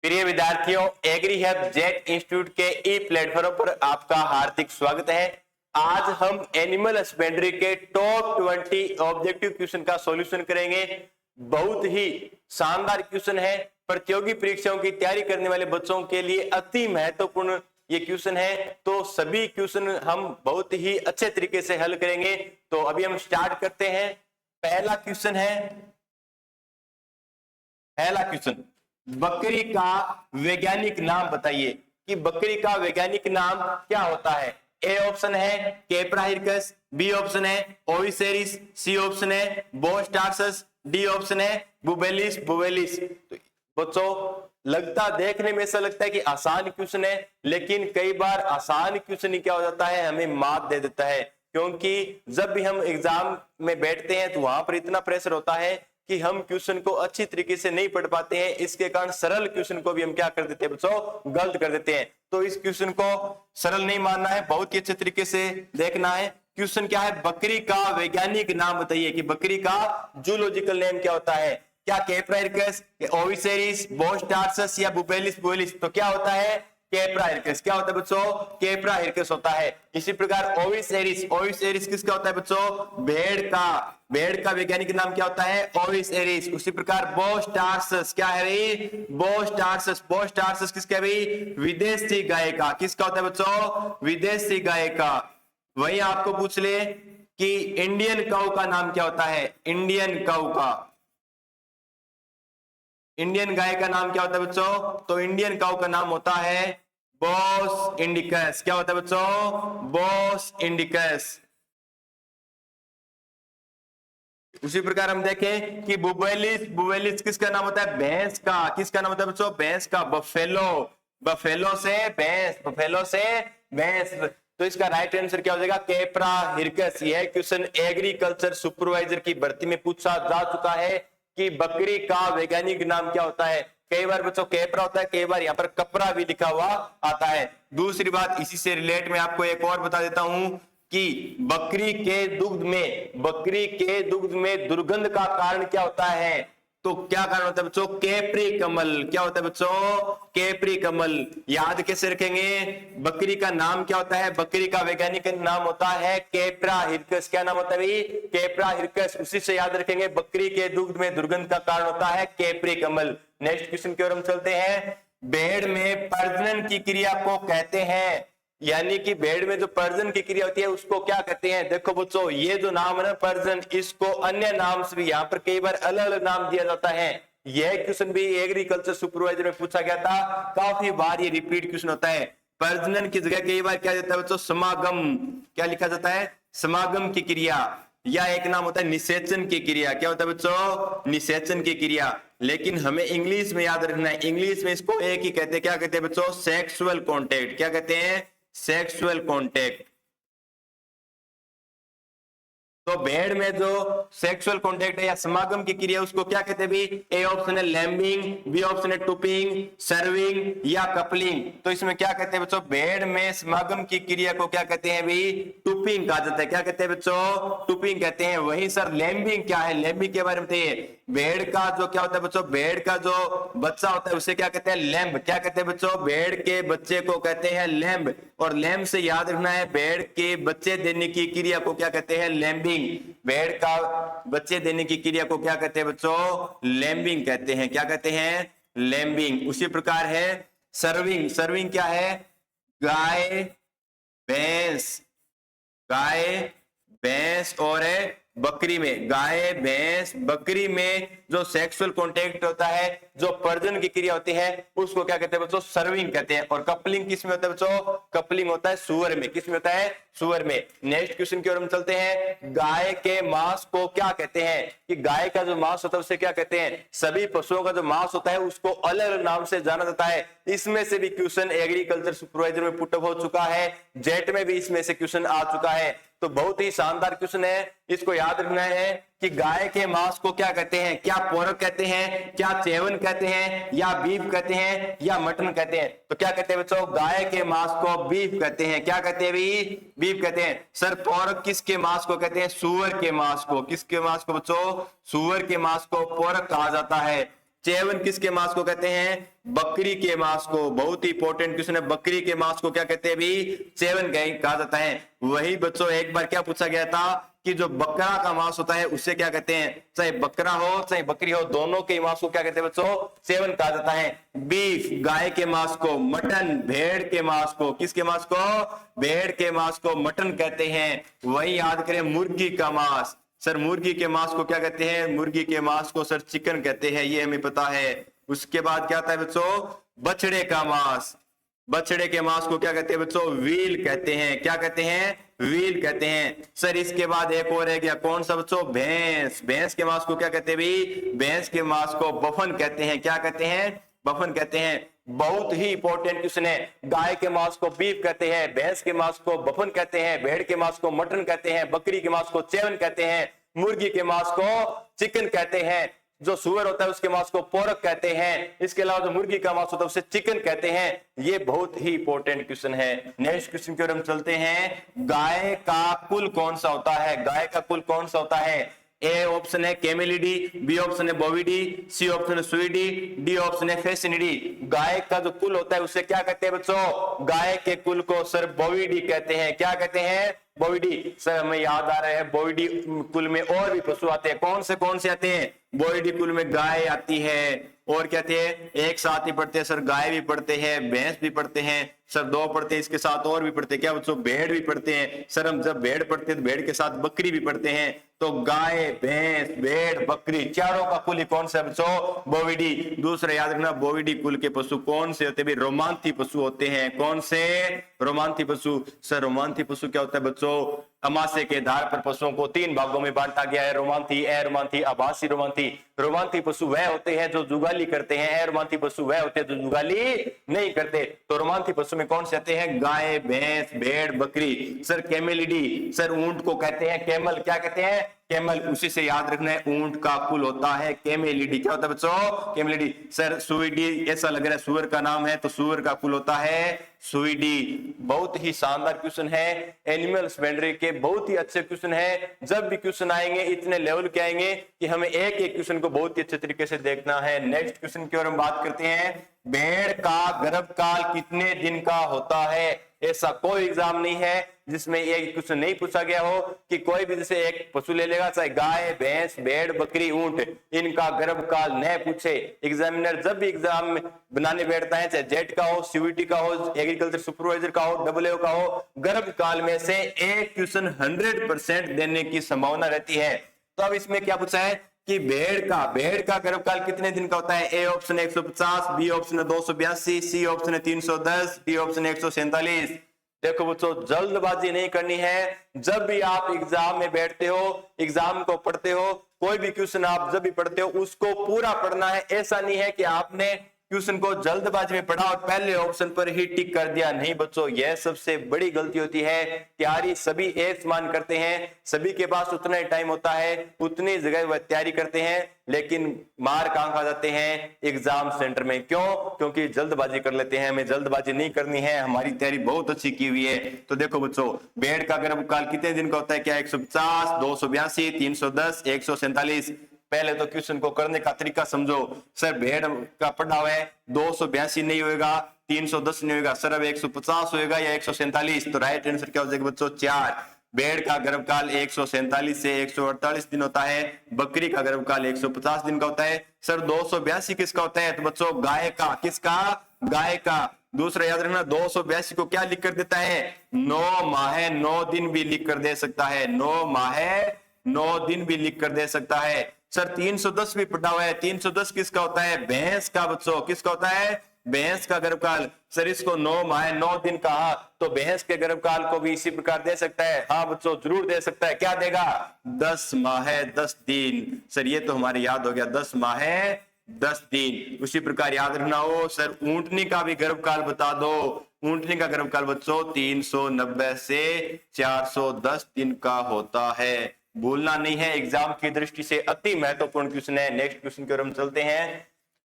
प्रिय विद्यार्थियों, agree help jet institute के ई प्लेटफॉर्म पर आपका हार्दिक स्वागत है। आज हम एनिमल हस्बेंड्री के टॉप 20 ऑब्जेक्टिव क्वेश्चन का सॉल्यूशन करेंगे। बहुत ही शानदार क्वेश्चन है। प्रतियोगी परीक्षाओं की तैयारी करने वाले बच्चों के लिए अति महत्वपूर्ण ये क्वेश्चन है। तो सभी क्वेश्चन हम बहुत ही अच्छे तरीके से हल करेंगे। तो अभी हम स्टार्ट करते हैं। पहला क्वेश्चन बकरी का वैज्ञानिक नाम बताइए कि बकरी का वैज्ञानिक नाम क्या होता है। ए ऑप्शन है कैप्रा हिरकस, बी ऑप्शन है ओविसेरिस, सी ऑप्शन है बोस टार्सस, डी ऑप्शन है बुबेलिस बुबेलिस। तो बच्चों देखने में ऐसा लगता है कि आसान क्वेश्चन है, लेकिन कई बार आसान क्वेश्चन ही क्या हो जाता है, हमें मात दे देता है। क्योंकि जब भी हम एग्जाम में बैठते हैं तो वहां पर इतना प्रेशर होता है कि हम क्वेश्चन को अच्छी तरीके से नहीं पढ़ पाते हैं। इसके कारण सरल क्वेश्चन को भी हम क्या कर देते हैं बच्चों, गलत कर देते हैं। तो इस क्वेश्चन को सरल नहीं मानना है, बहुत ही अच्छे तरीके से देखना है। क्वेश्चन क्या है, बकरी का वैज्ञानिक नाम बताइए कि बकरी का जूलॉजिकल नेम क्या होता है। क्या कैप्रा हिरकस, ओविसेरिस, बोस टार्सस या बुबेलिस बुबेलिस। तो क्या होता है कैप्रा हिरकस। क्या होता है बच्चों, कैप्रा हिरकस होता है। इसी प्रकार ओविसेरिस, ओविसेरिस किसका होता है बच्चों, भेड़ का वैज्ञानिक नाम क्या होता है, ओविसेरिस। उसी प्रकार बोस टार्सस क्या है भाई, बोस टार्सस किसका है भाई, विदेशी गाय का। किसका होता है बच्चों, विदेशी गाय का। वही आपको पूछ ले कि इंडियन काऊ का नाम क्या होता है, इंडियन काऊ का, इंडियन गाय का नाम क्या होता है बच्चों। तो इंडियन काऊ का नाम होता है बोस इंडिकस। क्या होता है बच्चों, बोस इंडिकस। उसी प्रकार हम देखें कि बुबेलिस किसका नाम होता है, भैंस का। किसका नाम होता है बच्चों, भैंस का। बफेलो से भैंस। तो इसका राइट आंसर क्या हो जाएगा, कैप्रा हिरकस। यह क्वेश्चन एग्रीकल्चर सुपरवाइजर की भर्ती में पूछा जा चुका है कि बकरी का वैज्ञानिक नाम क्या होता है। कई बार बच्चों कैप्रा होता है, कई बार यहाँ पर कपरा भी लिखा हुआ आता है। दूसरी बात इसी से रिलेट में आपको एक और बता देता हूं कि बकरी के दुग्ध में दुर्गंध का कारण क्या होता है। तो क्या कारण होता है बच्चों, कैप्री कमल। क्या होता है बच्चों, कैप्री कमल। याद कैसे रखेंगे, बकरी का नाम क्या होता है, बकरी का वैज्ञानिक नाम होता है कैप्रा हिरकस। क्या नाम होता है भाई, कैप्रा हिरकस। उसी से याद रखेंगे, बकरी के दुग्ध में दुर्गंध का कारण होता है कैप्री कमल। नेक्स्ट क्वेश्चन की ओर हम चलते हैं। भेड़ में प्रजनन की क्रिया को कहते हैं, यानी कि भेड़ में जो प्रजनन की क्रिया होती है उसको क्या कहते हैं। देखो बच्चों, ये जो नाम है ना प्रजनन, इसको अन्य नाम से भी यहाँ पर कई बार अलग अलग नाम दिया जाता है। यह क्वेश्चन भी एग्रीकल्चर सुपरवाइजर में पूछा गया था, काफी बार ये रिपीट क्वेश्चन होता है। प्रजनन की जगह कई बार क्या देता है बच्चों, समागम। क्या लिखा जाता है, समागम की क्रिया। या एक नाम होता है निषेचन की क्रिया। क्या होता है बच्चों, निषेचन की क्रिया। लेकिन हमें इंग्लिश में याद रखना है, इंग्लिश में इसको एक ही कहते हैं। क्या कहते हैं बच्चों, सेक्सुअल कॉन्टेक्ट। क्या कहते हैं, सेक्सुअल कॉन्टेक्ट। तो भेड़ में जो सेक्सुअल कॉन्टेक्ट है या समागम की क्रिया उसको क्या कहते हैं भी। ए ऑप्शन है लैम्बिंग, बी ऑप्शन है टूपिंग, सर्विंग या कपलिंग। तो इसमें क्या कहते हैं बच्चों, भेड़ में समागम की क्रिया को क्या कहते हैं भी, टूपिंग कहा जाता है। क्या कहते हैं बच्चों, टूपिंग कहते हैं। वहीं सर लैम्बिंग क्या है, लैम्बिंग के बारे में बताइए। भेड़ का जो क्या होता है बच्चों, भेड़ का जो बच्चा होता है उसे क्या कहते हैं, लैम्ब। क्या कहते हैं बच्चों, भेड़ के बच्चे को कहते हैं लैम्ब। और लैम्ब से याद रखना है, भेड़ के बच्चे देने की क्रिया को क्या कहते हैं, लैम्बिंग। भेड़ का बच्चे देने की क्रिया को क्या कहते हैं बच्चों, लैम्बिंग कहते हैं। क्या कहते हैं, लैम्बिंग। उसी प्रकार है सर्विंग। सर्विंग क्या है, गाय भैंस और बकरी में, गाय भैंस बकरी में जो सेक्सुअल कॉन्टेक्ट होता है, जो प्रजनन की क्रिया होती है उसको क्या कहते हैं बच्चों, सर्विंग कहते हैं। और कपलिंग किस में होता है बच्चों, कपलिंग होता है सुअर में। किस में होता है, सुअर में। नेक्स्ट क्वेश्चन की ओर हम चलते हैं। गाय के मांस को क्या कहते हैं, कि गाय का जो मांस होता है उसे क्या कहते हैं। सभी पशुओं का जो मांस होता है उसको अलग अलग नाम से जाना जाता है। इसमें से भी क्वेश्चन एग्रीकल्चर सुपरवाइजर में पुटअप हो चुका है, जेट में भी इसमें से क्वेश्चन आ चुका है। तो बहुत ही शानदार क्वेश्चन है, इसको याद रखना है कि गाय के मांस को क्या कहते हैं, क्या पोरक कहते हैं, क्या चेवन कहते हैं, या बीफ कहते हैं, या मटन कहते हैं। तो क्या कहते हैं बच्चों, गाय के मांस को बीफ कहते हैं। क्या कहते हैं भी, बीफ कहते हैं। सर पोरक किसके मांस को कहते हैं, सुअर के मांस को। किसके मांस को बच्चों, सुअर के मांस को पोरक कहा जाता है। चेवन किसके मांस को कहते हैं? बकरी के मांस को। बहुत ही इंपॉर्टेंट क्वेश्चन है, बकरी के मांस को क्या कहते हैं भी? चेवन कहा जाता है। वही बच्चों एक बार क्या पूछा गया था कि जो बकरा का मांस होता है उससे क्या कहते हैं? चाहे बकरा हो चाहे बकरी हो, दोनों के मांस को क्या कहते हैं बच्चों? चेवन कहा जाता है। बीफ गाय के मांस को, मटन भेड़ के मांस को, किसके मांस को? भेड़ के मांस को मटन कहते हैं। वही याद करें मुर्गी का मांस, सर मुर्गी के मांस को क्या कहते हैं? मुर्गी के मांस को सर चिकन कहते हैं, ये हमें पता है। उसके बाद क्या आता है बच्चों? बछड़े का मांस, बछड़े के मांस को क्या कहते हैं बच्चों? व्हील कहते हैं। क्या कहते हैं? व्हील कहते हैं। सर इसके बाद एक और है, क्या कौन सा बच्चों? भैंस, भैंस के मांस को क्या कहते हैं भी? भैंस के मांस को बफन कहते हैं। क्या कहते हैं? बफन कहते हैं। बहुत ही इंपॉर्टेंट क्वेश्चन है। गाय के मांस को बीफ कहते हैं, भैंस के मांस को बफन कहते हैं, भेड़ के मांस को मटन कहते हैं, बकरी के मांस को चेवन कहते हैं, मुर्गी के मांस को चिकन कहते हैं, जो सुअर होता है उसके मांस को पोरक कहते हैं, इसके अलावा जो मुर्गी का मांस होता है उसे चिकन कहते हैं। ये बहुत ही इंपॉर्टेंट क्वेश्चन है। नेक्स्ट क्वेश्चन की ओर हम चलते हैं। गाय का कुल कौन सा होता है? गाय का कुल कौन सा होता है? ए ऑप्शन है कैमेलिडी, बी ऑप्शन है बोविडी, सी ऑप्शन है सुइडी, डी ऑप्शन है फेसिनिडी। गाय का जो कुल होता है उसे क्या कहते हैं बच्चों? गाय के कुल को सर बोविडी कहते हैं। क्या कहते हैं? बोविडी। सर हमें याद आ रहा है बोविडी कुल में और भी पशु आते हैं। कौन से आते हैं? बोविडी कुल में गाय आती है, और क्या आते हैं? एक साथ ही पढ़ते हैं सर, गाय भी पढ़ते हैं, भैंस भी पढ़ते हैं सर, दो पढ़ते हैं, इसके साथ और भी पढ़ते हैं। क्या बच्चों? भेड़ भी पढ़ते हैं सर। हम जब भेड़ पढ़ते हैं तो भेड़ के साथ बकरी भी पढ़ते हैं। तो गाय भैंस भेड़ बकरी चारों का कुल कौन सा बच्चों? बोविडी। दूसरा याद रखना, बोविडी कुल के पशु कौन से होते हैं? रोमांथी पशु होते हैं। कौन से? रोमांथी पशु। सर रोमांथी पशु क्या होता है बच्चों? अमाशय के आधार पर पशुओं को 3 भागों में बांटा गया है, रोमांथी, अरोमांथी, आभासी रोमांथी। रोमांथी पशु वह होते हैं जो जुगाली करते हैं, अरोमांथी पशु वह होते हैं जो जुगाली नहीं करते। तो रोमांथी पशु में कौन से आते हैं? गाय भैंस भेड़ बकरी। सर कैमेलिडी, सर ऊंट को कहते हैं कैमल। क्या कहते हैं? कैमल। उसी से याद रखना है, ऊंट का कुल होता है कैमेलिडी। क्या होता है बच्चों? कैमेलिडी। सर सुइडी, ऐसा लग रहा है सुअर का नाम है, तो सुअर का कुल होता है सुइडी। बहुत ही शानदार क्वेश्चन है, एनिमल हस्बेंड्री के बहुत ही अच्छे क्वेश्चन है। जब भी क्वेश्चन आएंगे इतने लेवल के आएंगे कि हमें एक एक क्वेश्चन को बहुत ही अच्छे तरीके से देखना है। नेक्स्ट क्वेश्चन की ओर हम बात करते हैं। भेड़ का गर्भकाल कितने दिन का होता है? ऐसा कोई एग्जाम नहीं है जिसमें ये क्वेश्चन नहीं पूछा गया हो कि कोई भी जैसे एक पशु ले लेगा, चाहे गाय भैंस भेड़ बकरी ऊंट, इनका गर्भकाल न पूछे। एग्जामिनर जब भी एग्जाम में बनाने बैठता है, चाहे जेट का हो, सीयूईटी का हो, एग्रीकल्चर सुपरवाइजर का हो, डबलएओ का हो, गर्भकाल में से एक क्वेश्चन 100% देने की संभावना रहती है। तो अब इसमें क्या पूछा है कि भेड़ का गर्भकाल कितने दिन का होता है? A option 150, B option 282, C option 310, D option 147। देखो बच्चों जल्दबाजी नहीं करनी है। जब भी आप एग्जाम में बैठते हो, एग्जाम को पढ़ते हो, कोई भी क्वेश्चन आप जब भी पढ़ते हो उसको पूरा पढ़ना है। ऐसा नहीं है कि आपने क्वेश्चन को जल्दबाजी में पढ़ा और पहले ऑप्शन पर ही टिक कर दिया। नहीं बच्चों, यह सबसे बड़ी गलती होती है। तैयारी सभी एक समान करते हैं, सभी के पास उतना ही टाइम होता है, उतनी जगह वह तैयारी करते हैं, लेकिन मार कहां खा जाते हैं? एग्जाम सेंटर में। क्यों? क्योंकि जल्दबाजी कर लेते हैं। हमें जल्दबाजी नहीं करनी है, हमारी तैयारी बहुत अच्छी की हुई है। तो देखो बच्चों, भेड़ का गर्भकाल कितने दिन का होता है? क्या 150, 282, 310, 147? पहले तो क्वेश्चन को करने का तरीका समझो। सर भेड़ का पढ़ा हुआ है, 282 नहीं होगा, 310 नहीं होगा, सर अब 150 होगा या 147? तो राइट आंसर क्या हो जाएगा बच्चों? 4। भेड़ का गर्भकाल 147 से 148 दिन होता है, बकरी का गर्भकाल 150 दिन का होता है। सर 282 किसका होता है? तो बच्चों गाय का। किसका? गाय का। दूसरा याद रखना, 282 को क्या लिख कर देता है? 9 माह 9 दिन भी लिख कर दे सकता है। 9 माह 9 दिन भी लिख कर दे सकता है। सर 310 भी पढ़ा हुआ है, 310 किसका होता है? भैंस का। बच्चों किसका होता है? भैंस का गर्भकाल। सर इसको 9 माह 9 दिन कहा, तो भैंस के गर्भकाल को भी इसी प्रकार दे सकता है। हाँ बच्चों जरूर दे सकता है। क्या देगा? 10 माह 10 दिन। सर ये तो हमारे याद हो गया, 10 माह 10 दिन। उसी प्रकार याद रखना हो। सर ऊंटनी का भी गर्भकाल बता दो। ऊंटनी का गर्भकाल बच्चों 390 से 410 दिन का होता है। भूलना नहीं है, एग्जाम की दृष्टि से अति महत्वपूर्ण क्वेश्चन है। नेक्स्ट क्वेश्चन की ओर हम चलते हैं।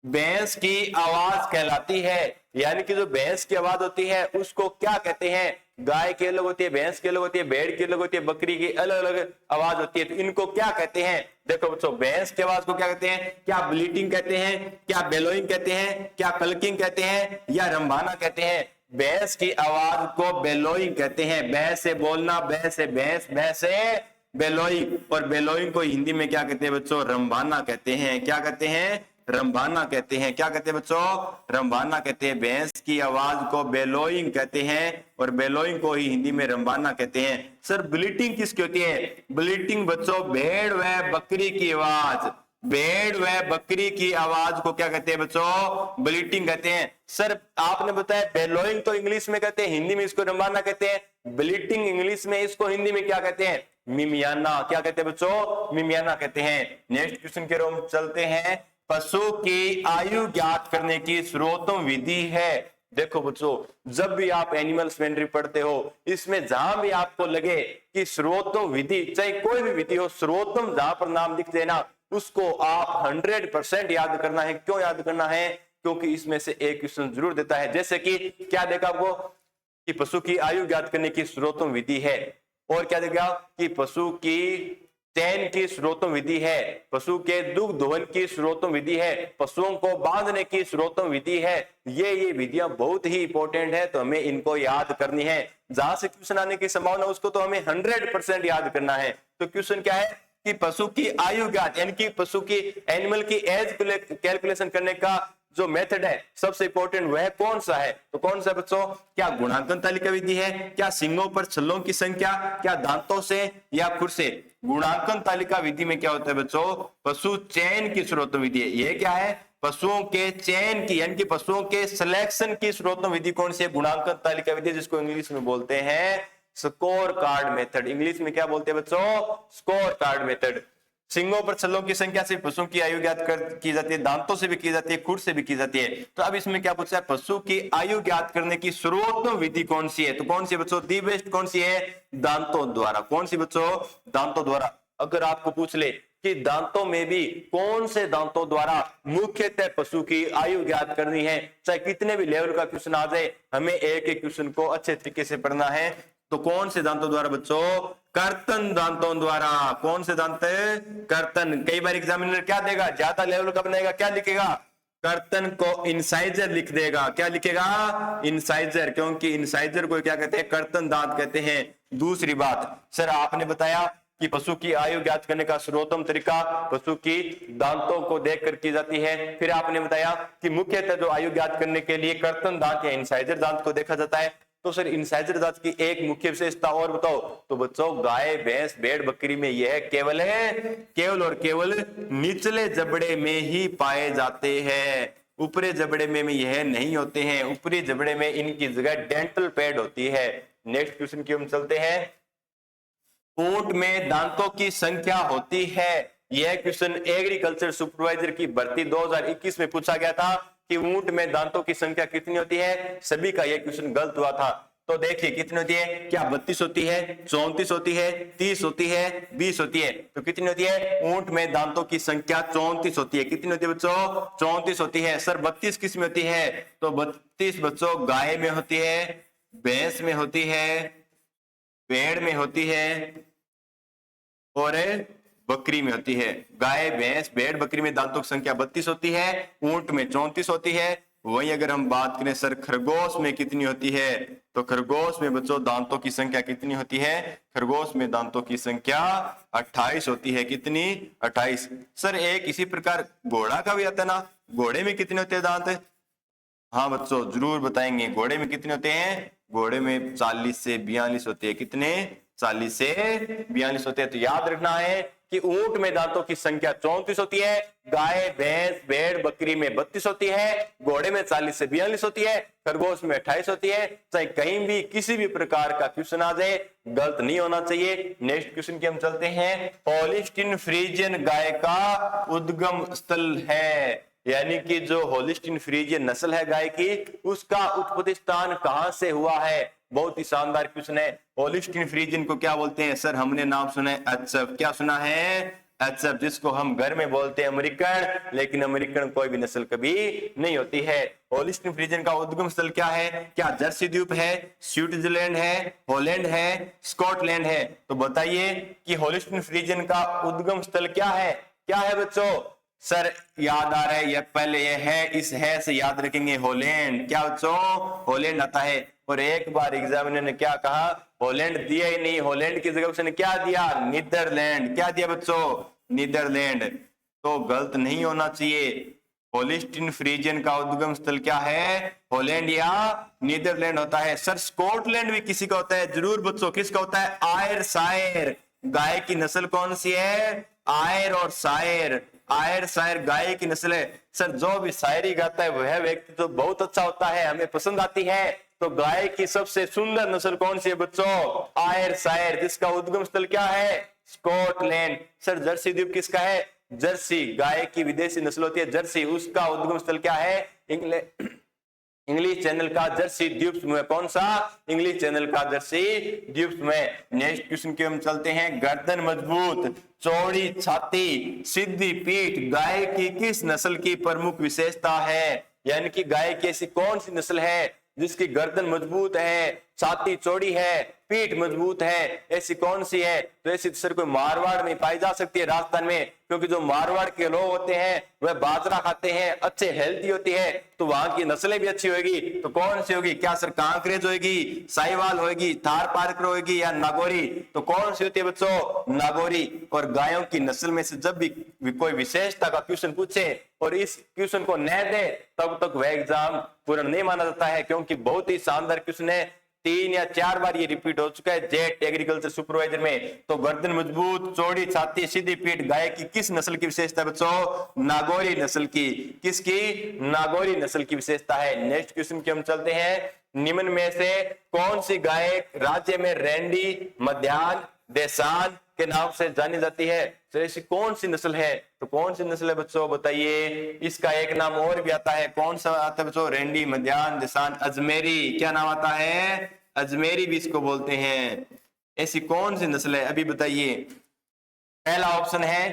भैंस की आवाज कहलाती है, यानी कि जो भैंस की आवाज होती है उसको क्या कहते हैं? गाय की अलग होती है, भैंस की अलग होती है, भेड़ की अलग होती है, बकरी की अलग अलग आवाज होती है। तो इनको क्या कहते हैं? देखो बच्चों, भैंस की आवाज को क्या कहते हैं? क्या ब्लीटिंग कहते हैं, क्या बेलोइंग कहते हैं, क्या कलकिंग कहते हैं, या रंभाना कहते हैं? भैंस की आवाज को बेलोइंग कहते हैं। भैंस से बोलना, भैंस से भैंस, भैंस से बेलोइंग। और बेलोइंग को हिंदी में क्या कहते हैं बच्चों? रंभाना कहते हैं। क्या कहते हैं? रंभाना कहते हैं। क्या कहते हैं बच्चों? रंभाना कहते हैं। भैंस की आवाज को बेलोइंग कहते हैं और बेलोइंग को ही हिंदी में रंभाना कहते हैं। सर ब्लीटिंग किसकी होती है? ब्लीटिंग बच्चों भेड़ व बकरी की आवाज, भेड़ व बकरी की आवाज को क्या कहते हैं बच्चों? ब्लीटिंग कहते हैं। सर आपने बताया बेलोइंग तो इंग्लिश में कहते हैं, हिंदी में इसको रंभाना कहते हैं। ब्लीटिंग इंग्लिश में, इसको हिंदी में क्या कहते हैं? मिमियाना। क्या कहते हैं बच्चों? मिमियाना कहते हैं। नेक्स्ट क्वेश्चन की ओर चलते हैं। पशु की आयु ज्ञात करने की सर्वोत्तम विधि है। देखो बच्चों, जब भी आप एनिमल हस्बेंड्री पढ़ते हो, इसमें जहां भी आपको लगे कि सर्वोत्तम विधि, चाहे कोई भी विधि हो, सर्वोत्तम जहां पर नाम लिख देना, उसको आप 100% याद करना है। क्यों याद करना है? क्योंकि इसमें से एक क्वेश्चन जरूर देता है। जैसे कि क्या देखा आपको कि पशु की आयु ज्ञात करने की सर्वोत्तम विधि है, और क्या देखा कि पशु की चयन की सर्वोत्तम विधि है, पशु के दुग्ध दोहन की सर्वोत्तम विधि है, पशुओं को बांधने की सर्वोत्तम विधि है। ये विधियां बहुत ही इंपॉर्टेंट है, तो हमें इनको याद करनी है। जहां से क्वेश्चन आने की संभावना उसको तो हमें 100% याद करना है। तो क्वेश्चन क्या है कि पशु की आयु ज्ञात, यानी कि पशु की एनिमल की एज कैलकुलेशन करने का जो मेथड है सबसे इंपॉर्टेंट वह कौन सा है? तो कौन सा बच्चों? क्या गुणांकन तालिका विधि है, क्या सींगों पर छल्लों की संख्या, क्या दांतों से, या खुर से? गुणांकन तालिका विधि में क्या होता है बच्चों? पशु चयन की सर्वोत्तम विधि है। ये क्या है? पशुओं के चयन की, यानी कि पशुओं के सिलेक्शन की सर्वोत्तम विधि कौन सी है? गुणांकन तालिका विधि, जिसको इंग्लिश में बोलते हैं स्कोर कार्ड मेथड। इंग्लिश में क्या बोलते हैं बच्चों? Score card method. सिंगों पर छल्लों की संख्या से पशुओं की आयु ज्ञात की जाती है, दांतों से भी की जाती है, खुर से भी की जाती है। तो अब इसमें क्या पूछा है? पशु की आयु ज्ञात करने की सर्वोत्तम विधि कौन सी है? तो कौन सी है बच्चों? दी बेस्ट कौन सी है? दांतों द्वारा। कौन सी बच्चों? दांतों द्वारा। अगर आपको पूछ ले कि दांतों में भी कौन से दांतों द्वारा मुख्यतः पशु की आयु ज्ञात करनी है, चाहे कितने भी लेवल का क्वेश्चन आ जाए, हमें एक एक क्वेश्चन को अच्छे तरीके से पढ़ना है। तो कौन से दांतों द्वारा बच्चों? कर्तन दांतों द्वारा। कौन से दांत? कर्तन। कई बार एग्जामिनर क्या देगा? ज्यादा लेवल का बनाएगा, क्या लिखेगा? कर्तन को इंसाइजर लिख देगा। क्या लिखेगा? इंसाइजर। क्योंकि इंसाइजर को क्या कहते हैं? कर्तन दांत कहते हैं। दूसरी बात, सर आपने बताया कि पशु की आयु ज्ञात करने का सर्वोत्तम तरीका पशु की दांतों को देखकर की जाती है। फिर आपने बताया कि मुख्यतः जो आयु ज्ञात करने के लिए कर्तन दांत या इंसाइजर दांत को देखा जाता है। तो सर इंसाइजर दांत की एक मुख्य विशेषता और बताओ। तो बच्चों, गाय, भैंस, भेड़, बकरी में यह केवल है, केवल और केवल निचले जबड़े में ही पाए जाते हैं, ऊपरी जबड़े में यह नहीं होते हैं। ऊपरी जबड़े में इनकी जगह डेंटल पैड होती है। नेक्स्ट क्वेश्चन की हम चलते हैं। ऊंट में दांतों की संख्या होती है। यह क्वेश्चन एग्रीकल्चर सुपरवाइजर की भर्ती 2021 में पूछा गया था कि ऊंट में दांतों की संख्या कितनी होती है। सभी का यह क्वेश्चन गलत हुआ था। तो देखिए कितनी होती है? क्या 32 होती है, 34 होती है, 30 होती है, 20 होती है? तो कितनी होती है? ऊंट में दांतों की संख्या 34 होती है। कितनी होती है बच्चों? 34 होती है। सर 32 किस में होती है? तो 32 बच्चों गाय में होती है, भैंस में होती है, भेड़ में होती है और बकरी में होती है। गाय, भैंस, भेड़, बकरी में दांतों की संख्या 32 होती है, ऊंट में 34 होती है। वहीं अगर हम बात करें सर खरगोश में कितनी होती है, तो खरगोश में बच्चों दांतों की संख्या कितनी होती है? खरगोश में दांतों की संख्या 28 होती है। कितनी? 28। सर एक इसी प्रकार घोड़ा का भी आता है ना, घोड़े में कितने होते हैं दांत? हाँ बच्चों जरूर बताएंगे। घोड़े में कितने होते हैं? घोड़े में 40 से 42 होते हैं। कितने? 40 से 42 होते हैं। तो याद रखना है कि ऊंट में दांतों की संख्या 34 होती है, गाय, भैंस, भेड़, बकरी में 32 होती है, घोड़े में 40 से 42 होती है, खरगोश में 28 होती है। चाहे कहीं भी किसी भी प्रकार का क्वेश्चन आ जाए, गलत नहीं होना चाहिए। नेक्स्ट क्वेश्चन की हम चलते हैं। होलिस्टीन फ्रीजियन गाय का उद्गम स्थल है, यानी कि जो होलिस्टीन फ्रीजियन नस्ल है गाय की, उसका उत्पत्ति स्थान कहां से हुआ है? बहुत ही शानदार क्वेश्चन है। होलिस्टीन फ्रीजियन को क्या बोलते हैं? सर हमने नाम सुना है एचएफ। क्या सुना है? एचएफ, जिसको हम घर में बोलते हैं अमेरिकन, लेकिन अमेरिकन कोई भी नस्ल कभी नहीं होती है। होलिस्टीन फ्रीजियन का उद्गम स्थल क्या है? क्या जर्सी द्वीप है, स्विट्जरलैंड है, हॉलैंड है, स्कॉटलैंड है? तो बताइए कि होलिस्टीन फ्रीजियन का उद्गम स्थल क्या है? क्या है बच्चों? सर याद आ रहा है, या पहले ये है, इस है से याद रखेंगे हॉलैंड। क्या बच्चों? हॉलैंड आता है। और एक बार एग्जामिनर ने क्या कहा? हॉलैंड दिया ही नहीं, हॉलैंड की जगह उसने क्या दिया? नीदरलैंड। क्या दिया बच्चों? नीदरलैंड। तो गलत नहीं होना चाहिए। होलिस्टीन फ्रीजियन का उद्गम स्थल क्या है? हॉलैंड या नीदरलैंड होता है। सर स्कॉटलैंड भी किसी का होता है? जरूर बच्चों, किसका होता है? आयर सायर। गाय की नस्ल कौन सी है? आयर और सायर। आयर सायर गाय की नस्ल है। सर जो भी शायरी गाता है वह व्यक्ति तो बहुत अच्छा होता है, हमें पसंद आती है। तो गाय की सबसे सुंदर नस्ल कौन सी है बच्चों? आयर सायर, जिसका उद्गम स्थल क्या है? स्कॉटलैंड। सर जर्सी द्वीप किसका है? जर्सी गाय की विदेशी नस्ल होती है जर्सी, उसका उद्गम स्थल क्या है? इंग्लिश चैनल का जर्सी द्वीप में। कौन सा? इंग्लिश चैनल का जर्सी द्वीप में। नेक्स्ट क्वेश्चन की हम चलते हैं। गर्दन मजबूत, चौड़ी छाती, सीधी पीठ गाय की किस नस्ल की प्रमुख विशेषता है? यानी कि गाय की ऐसी कौन सी नस्ल है जिसकी गर्दन मजबूत है, छाती चौड़ी है, पीठ मजबूत है? ऐसी कौन सी है? तो ऐसी सर कोई मारवाड़ में पाई जा सकती है, राजस्थान में, क्योंकि जो मारवाड़ के लोग होते हैं वह बाजरा खाते हैं, अच्छे हेल्थी होती है, तो वहां की नस्लें भी अच्छी होगी। तो कौन सी होगी? क्या सर कांकरेज होगी, साहिवाल होगी, थार पारकर होगी या नागौरी? तो कौन सी होती है बच्चों? नागौरी। और गायों की नस्ल में से जब भी कोई विशेषता का क्वेश्चन पूछे और इस क्वेश्चन को न दे तब तक वह एग्जाम पूरा नहीं माना जाता है, क्योंकि बहुत ही शानदार क्वेश्चन है। 3 या 4 बार ये रिपीट हो चुका है जेट एग्रीकल्चर सुपरवाइजर में। तो गर्दन मजबूत, चौड़ी छाती, सीधी पीठ गाय की किस नस्ल की विशेषता है बच्चों? नागौरी नस्ल की। किसकी? नागौरी नस्ल की विशेषता है। नेक्स्ट क्वेश्चन की हम चलते हैं। निम्न में से कौन सी गाय राज्य में रैंडी, मध्यान्ह, देसान के नाम से जानी जाती है? तो ऐसी कौन सी नस्ल है? तो कौन सी नस्ल है बच्चों बताइए? इसका एक नाम और भी आता है। कौन सा आता है बच्चों? रैंडी, मध्यान्ह, देसान, अजमेरी। क्या नाम आता है? अजमेरी भी इसको बोलते हैं। ऐसी कौन सी नस्ल है अभी बताइए? पहला ऑप्शन है,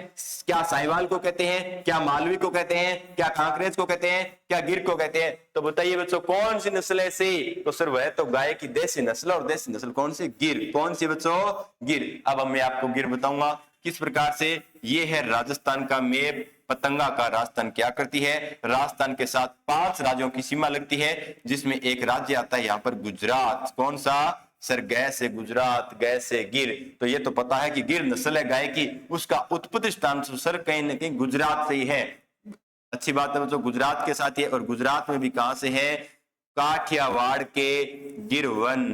क्या साहिवाल को कहते हैं, क्या मालवी को कहते हैं, क्या कांकरेज को कहते हैं, क्या गिर को कहते हैं? तो बताइए बच्चों कौन सी नस्ल है ऐसी? तो सर वह तो गाय की देसी नस्ल, और देसी नस्ल कौन सी? गिर। कौन सी बच्चों? गिर। अब मैं आपको गिर बताऊंगा किस प्रकार से। ये है राजस्थान का मैप। पतंगा का राजस्थान क्या करती है? राजस्थान के साथ 5 राज्यों की सीमा लगती है, जिसमें एक राज्य आता है यहाँ पर गुजरात। कौन सा? सर गै से गुजरात, गै से गिर। तो ये तो पता है कि गिर नस्ल है गाय की, उसका उत्पत्ति स्थान सर कहीं ना कहीं गुजरात से ही है। अच्छी बात है बच्चों, गुजरात के साथ ही है। और गुजरात में भी कहां से है? काठियावाड़ के गिरवन।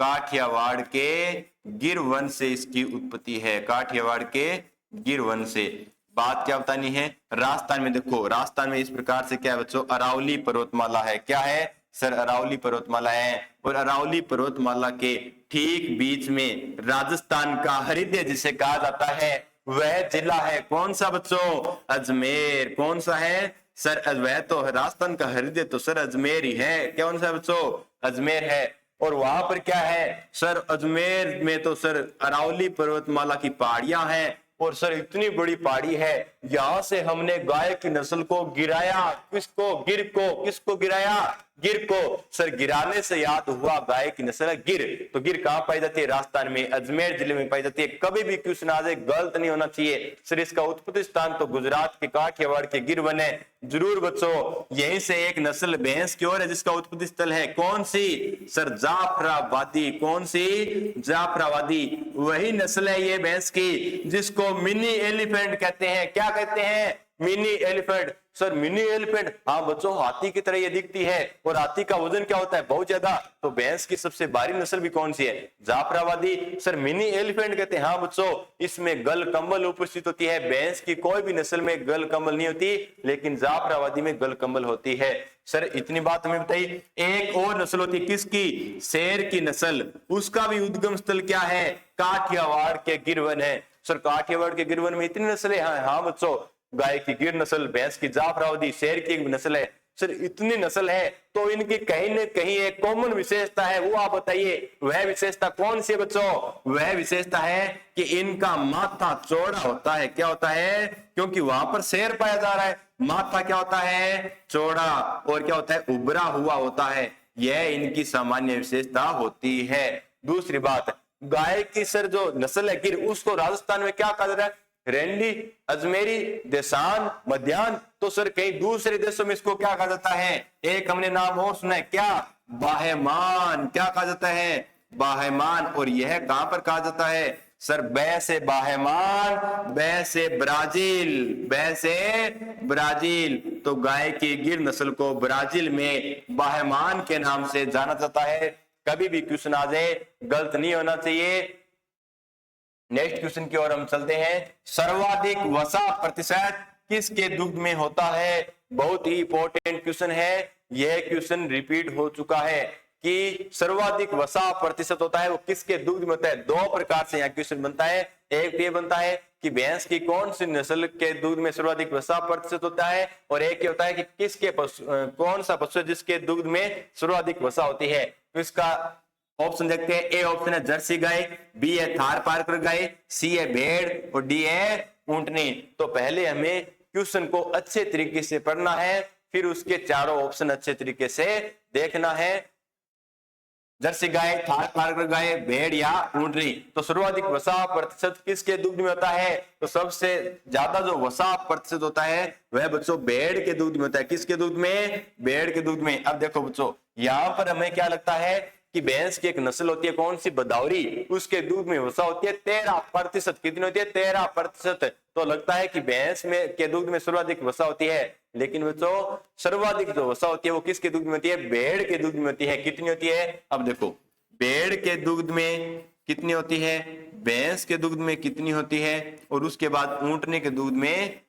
काठियावाड़ के गिरवन से इसकी उत्पत्ति है। काठियावाड़ के गिरवन से। बात क्या बतानी है? राजस्थान में देखो, राजस्थान में इस प्रकार से क्या है बच्चों? अरावली पर्वतमाला है। क्या है सर? अरावली पर्वतमाला है। और अरावली पर्वतमाला के ठीक बीच में राजस्थान का हृदय जिसे कहा जाता है वह जिला है। कौन सा बच्चों? अजमेर। कौन सा है सर? वह तो राजस्थान का हृदय तो सर अजमेर ही है। कौन सा बच्चों? अजमेर है। और वहां पर क्या है सर? अजमेर में तो सर अरावली पर्वतमाला की पहाड़ियां हैं, और सर इतनी बड़ी पहाड़ी है, यहां से हमने गाय की नस्ल को गिराया। किसको? गिर को। किसको गिराया? गिर को। सर गिराने से याद हुआ गाय की नस्ल है गिर। तो गिर कहां पाई जाती है? राजस्थान में, अजमेर जिले में पाई जाती है। कभी भी क्वेश्चन आ जाए गलत नहीं होना चाहिए। सर इसका उत्पत्ति स्थान तो गुजरात के काठियावाड़ के गिरवन है। जरूर बच्चों, यहीं से एक नस्ल भैंस की और है जिसका उत्पत्ति स्थल है। कौन सी? सर जाफराबादी। कौन सी? जाफराबादी। वही नस्ल है ये भैंस की जिसको मिनी एलिफेंट कहते हैं। क्या कहते हैं? Mini elephant. Sir mini elephant, हाँ बच्चों, हाथी की तरह ये दिखती है, और हाथी का वजन क्या होता है? बहुत ज्यादा। तो भैंस की सबसे भारी नस्ल भी कौन सी है? जाफराबादी। सर मिनी एलिफेंट कहते हैं। हाँ बच्चों, इसमें गल कम्बल उपस्थित होती है। भैंस की कोई भी नस्ल में गल कम्बल नहीं होती, लेकिन जाफराबादी में गल कम्बल होती है। सर इतनी बात हमें बताइए। एक और नस्ल होती है किसकी? शेर की नस्ल। उसका भी उद्गम स्थल क्या है? काठियावाड़ के गिरवन है। सर काठियावाड़ के गिरवन में इतनी नस्लें हैं। हाँ बच्चों, गाय की गिर नस्ल, भैंस की जाफराबादी, शेर की एक नस्ल है। सर इतनी नस्ल है तो इनकी कहीं न कहीं एक कॉमन विशेषता है, वो आप बताइए वह विशेषता कौन सी है बच्चों? वह विशेषता है कि इनका माथा चौड़ा होता है। क्या होता है? क्योंकि वहां पर शेर पाया जा रहा है, माथा क्या होता है? चौड़ा, और क्या होता है? उभरा हुआ होता है। यह इनकी सामान्य विशेषता होती है। दूसरी बात, गाय की सर जो नस्ल है गिर, उसको राजस्थान में क्या कहा जाता है? रेंडी, अजमेरी, देसान, मध्यान। तो सर कई दूसरे देशों में इसको क्या कहा जाता है? एक हमने नाम और सुना है, क्या? बाहेमान। क्या कहा जाता है? बाहेमान। और यह कहां पर कहा जाता है? सर बै से बाहेमान, बै से ब्राजील, बै से ब्राजील। तो गाय की गिर नस्ल को ब्राजील में बाहेमान के नाम से जाना जाता है। कभी भी क्वेश्चन आ जाए गलत नहीं होना चाहिए। नेक्स्ट क्वेश्चन की ओर हम चलते हैं। सर्वाधिक वसा प्रतिशत किसके दुग्ध में होता है? बहुत ही इंपॉर्टेंट क्वेश्चन है। यह क्वेश्चन रिपीट हो चुका है कि सर्वाधिक वसा प्रतिशत होता है वो किसके दुग्ध में होता है? दो प्रकार से यहाँ क्वेश्चन बनता है। एक ये बनता है कि भैंस की कौन सी नस्ल के दूध में सर्वाधिक वसा प्रतिशत होता है, और एक ये होता है कि किसके कौन सा पशु जिसके दूध में सर्वाधिक वसा होती है। तो इसका ऑप्शन देखते हैं। ए ऑप्शन है जर्सी गाय, बी है थार पारकर गाय, सी है भेड़, और डी है ऊंटनी। तो पहले हमें क्वेश्चन को अच्छे तरीके से पढ़ना है, फिर उसके चारों ऑप्शन अच्छे तरीके से देखना है। जर्सी गाय, थार पारकर गाय, भेड़ या ऊंटनी। तो सर्वाधिक वसा प्रतिशत किसके दूध में होता है? तो सबसे ज्यादा जो वसा प्रतिशत होता है वह बच्चों भेड़ के दूध में होता है। किसके दूध में? भेड़ के दूध में। अब देखो बच्चों, यहां पर हमें क्या लगता है कि भैंस की एक नस्ल होती है, कौन सी? बदावरी। उसके दूध में वसा होती है 13%। कितनी होती है? 13%। तो लगता है कि भैंस में के दूध में सर्वाधिक वसा होती है। लेकिन बच्चों सर्वाधिक जो वसा होती है वो किसके दूध में होती है? भेड़ के दूध में होती है। कितनी होती है? अब देखो, भेड़ के दूध में कितनी होती है, भैंस के दूध में कितनी होती है, और उसके बाद ऊंटने के दूध में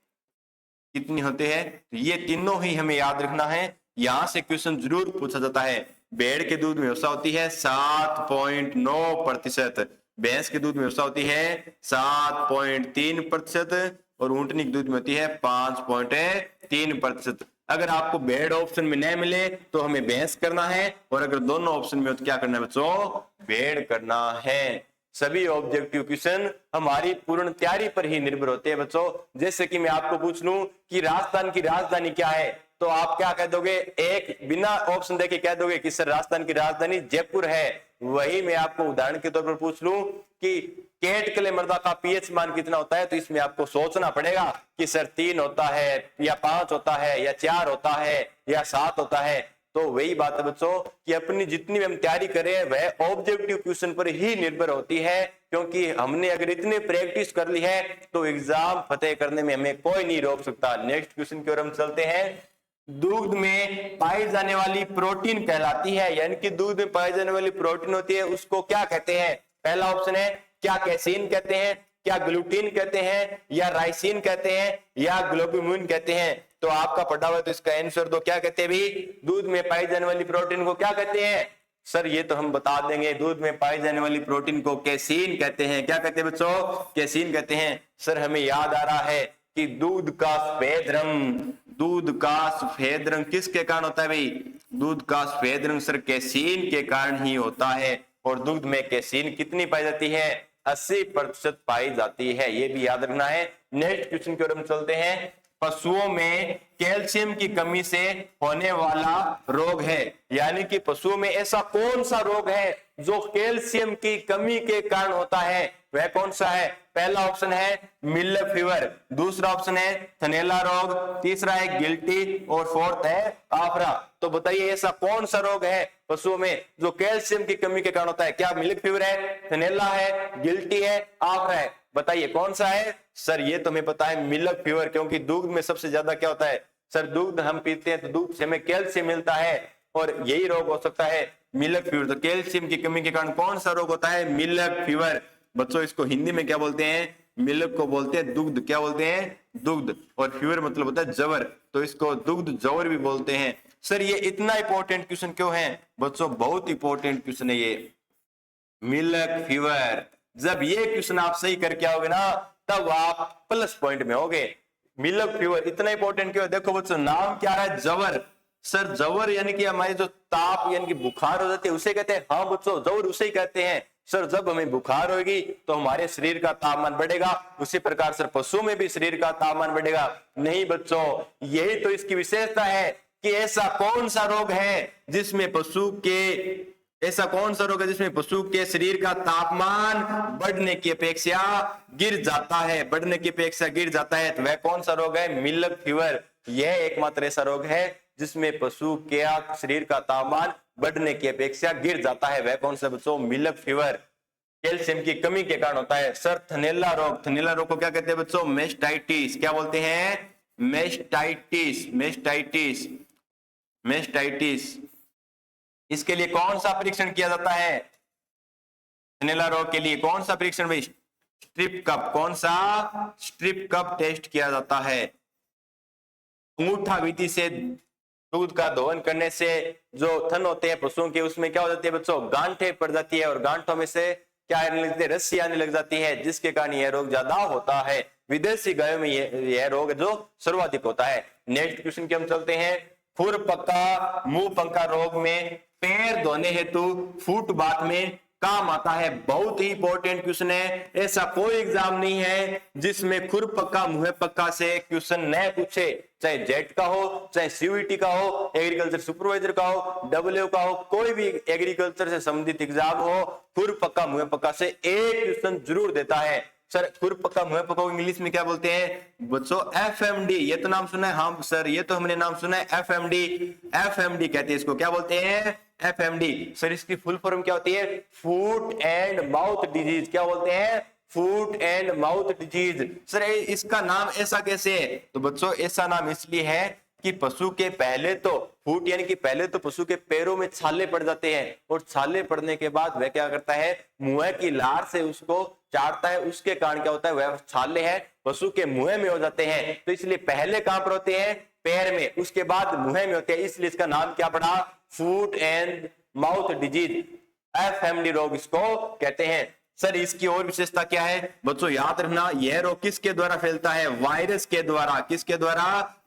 कितनी होती है। तो ये तीनों ही हमें याद रखना है। यहां से क्वेश्चन जरूर पूछा जाता है। भेड़ के दूध में वसा होती है 7.9%, भैंस के दूध में वसा होती है 7.3%, और ऊंटनी के दूध में होती है 5.3%। अगर आपको भेड़ ऑप्शन में नहीं मिले तो हमें भैंस करना है, और अगर दोनों ऑप्शन में हो तो क्या करना है बच्चों? भेड़ करना है। सभी ऑब्जेक्टिव क्वेश्चन हमारी पूर्ण तैयारी पर ही निर्भर होते हैं बच्चों। जैसे कि मैं आपको पूछ लूं कि राजस्थान की राजधानी क्या है, तो आप क्या कह दोगे? एक बिना ऑप्शन देके कह दोगे कि सर राजस्थान की राजधानी जयपुर है। वही मैं आपको उदाहरण के तौर पर पूछ लूं कि केटकले मृदा का पीएच मान कितना होता है, तो इसमें आपको सोचना पड़ेगा कि सर 3 होता है या 5 होता है या 4 होता है या 7 होता है। तो वही बात है बच्चों कि अपनी जितनी भी हम तैयारी करें वह ऑब्जेक्टिव क्वेश्चन पर ही निर्भर होती है, क्योंकि हमने अगर इतनी प्रैक्टिस कर ली है तो एग्जाम फतेह करने में हमें कोई नहीं रोक सकता। नेक्स्ट क्वेश्चन की ओर हम चलते हैं। दूध में पाई जाने वाली प्रोटीन कहलाती है, यानी कि दूध में पाई जाने वाली प्रोटीन होती है उसको क्या कहते हैं? पहला ऑप्शन है, क्या कैसीन कहते हैं, क्या ग्लूटीन कहते हैं, या राइसिन कहते हैं, या ग्लोबुमिन कहते हैं। तो आपका पढ़ा हुआ तो इसका आंसर दो। क्या कहते हैं भी? दूध में पाई जाने वाली प्रोटीन को क्या कहते हैं? सर ये तो हम बता देंगे, दूध में पाई जाने वाली प्रोटीन को कैसीन कहते हैं। क्या कहते हैं बच्चों? कैसीन कहते हैं। सर हमें याद आ रहा है कि दूध का सफेद रंग, दूध का सफेद रंग किसके कारण होता है भाई? दूध का सफेद रंग सर कैसीन के कारण ही होता है। और दूध में कैसीन कितनी पाई जाती है? 80% पाई जाती है। ये भी याद रखना है। नेक्स्ट क्वेश्चन की ओर हम चलते हैं। पशुओं में कैल्शियम की कमी से होने वाला रोग है, यानी कि पशुओं में ऐसा कौन सा रोग है जो कैल्शियम की कमी के कारण होता है? वह कौन सा है? पहला ऑप्शन है मिलक फीवर, दूसरा ऑप्शन है थनैला रोग, तीसरा है गिल्टी, और फोर्थ है आफरा। तो बताइए ऐसा कौन सा रोग है पशुओं में जो कैल्शियम की कमी के कारण होता है? क्या मिल्क फीवर है, थनैला है, गिल्टी है, आफरा है? बताइए कौन सा है? सर ये तो हमें पता है मिल्क फीवर, क्योंकि दूध में सबसे ज्यादा क्या होता है? सर दूध हम पीते हैं तो दूध से हमें कैल्शियम मिलता है, और यही रोग हो सकता है मिल्क फीवर। तो कैल्शियम की कमी के कारण कौन सा रोग होता है? Milk fever. बच्चों इसको हिंदी में क्या बोलते हैं? मिल्क को बोलते हैं दुग्ध। क्या बोलते हैं? दुग्ध। और फीवर मतलब होता है जवर, तो इसको दुग्ध जवर भी बोलते हैं। सर ये इतना इंपॉर्टेंट क्वेश्चन क्यों है बच्चों? बहुत इंपॉर्टेंट क्वेश्चन है ये, मिल्क फीवर। जब ये क्वेश्चन आप सही करके आओगे ना तब आप प्लस पॉइंट में होगे। मिल्क फीवर इतना इंपॉर्टेंट क्यों है? देखो बच्चों नाम क्या है? जवर। सर जवर यानी कि हमारी जो ताप यानी कि बुखार हो जाती है उसे कहते हैं? हाँ बच्चों, जवर उसे ही कहते हैं। सर जब हमें बुखार होगी तो हमारे शरीर का तापमान बढ़ेगा, उसी प्रकार सर पशु में भी शरीर का तापमान बढ़ेगा? नहीं बच्चों, यही तो इसकी विशेषता है कि ऐसा कौन सा रोग है जिसमें पशु के शरीर का तापमान बढ़ने की अपेक्षा गिर जाता है, तो वह कौन सा रोग है? Milk fever. यह एकमात्र ऐसा रोग है जिसमें पशु के शरीर का तापमान बढ़ने की अपेक्षा गिर जाता है। वह कौन सा बच्चों? Milk fever. कैल्शियम की कमी के कारण होता है। सर थनैला रोग को क्या कहते हैं बच्चों? मेस्टाइटिस। क्या बोलते हैं? मेस्टाइटिस। इसके लिए कौन सा परीक्षण किया जाता है? थनैला रोग के लिए कौन सा परीक्षण भाई? Strip cup. कौन सा? स्ट्रिप कप टेस्ट किया जाता है। अंगूठा विधि से दूध का दोहन करने से जो थन होते हैं पशुओं के, उसमें क्या हो जाती है बच्चों? गांठें पड़ जाती है, और गांठों में से क्या आने लगती है? रस्सी आने लग जाती है, जिसके कारण यह रोग ज्यादा होता है। विदेशी गायों में यह रोग जो सर्वाधिक होता है। नेक्स्ट क्वेश्चन की हम चलते हैं। खुरपका मुंह पंखा रोग में पैर धोने हेतु फुट बाथ में काम आता है। बहुत ही इंपॉर्टेंट क्वेश्चन है। ऐसा कोई एग्जाम नहीं है जिसमें खुरपक्का मुंह पक्का से क्वेश्चन न पूछे, चाहे जेट का हो, चाहे सीयूईटी का हो, एग्रीकल्चर सुपरवाइजर का हो, डब्ल्यू का हो, कोई भी एग्रीकल्चर से संबंधित एग्जाम हो, खुरपक्का मुंह पक्का से एक क्वेश्चन जरूर देता है। सर खुरपक्का मुंह पक्का इंग्लिश में क्या बोलते हैं बच्चों? एफएमडी। ये तो नाम सुना है? हाँ सर, ये तो हमने नाम सुना है, एफएमडी कहते हैं इसको। क्या बोलते हैं? एफएमडी। सर इसकी फुल फॉर्म क्या होती है? Foot and mouth disease. क्या बोलते हैं? Foot and mouth disease. Sir इसका नाम ऐसा कैसे है? तो बच्चों ऐसा नाम इसलिए है कि पशु के पहले तो फूट यानी कि पहले तो पशु के पैरों में छाले पड़ जाते हैं, और छाले पड़ने के बाद वह क्या करता है? मुंह की लार से उसको चाटता है। उसके कारण क्या होता है? वह छाले हैं पशु के मुंह में हो जाते हैं। तो इसलिए पहले कहां पर होते हैं? पैर में, उसके बाद मुंह में होते हैं। इसलिए इसका नाम क्या पड़ा? Foot and mouth disease, FMD रोग इसको कहते हैं। सर इसकी और विशेषता क्या है बच्चों? याद रखना, यह रोग किसके द्वारा फैलता है? वायरस के द्वारा। किसके द्वारा?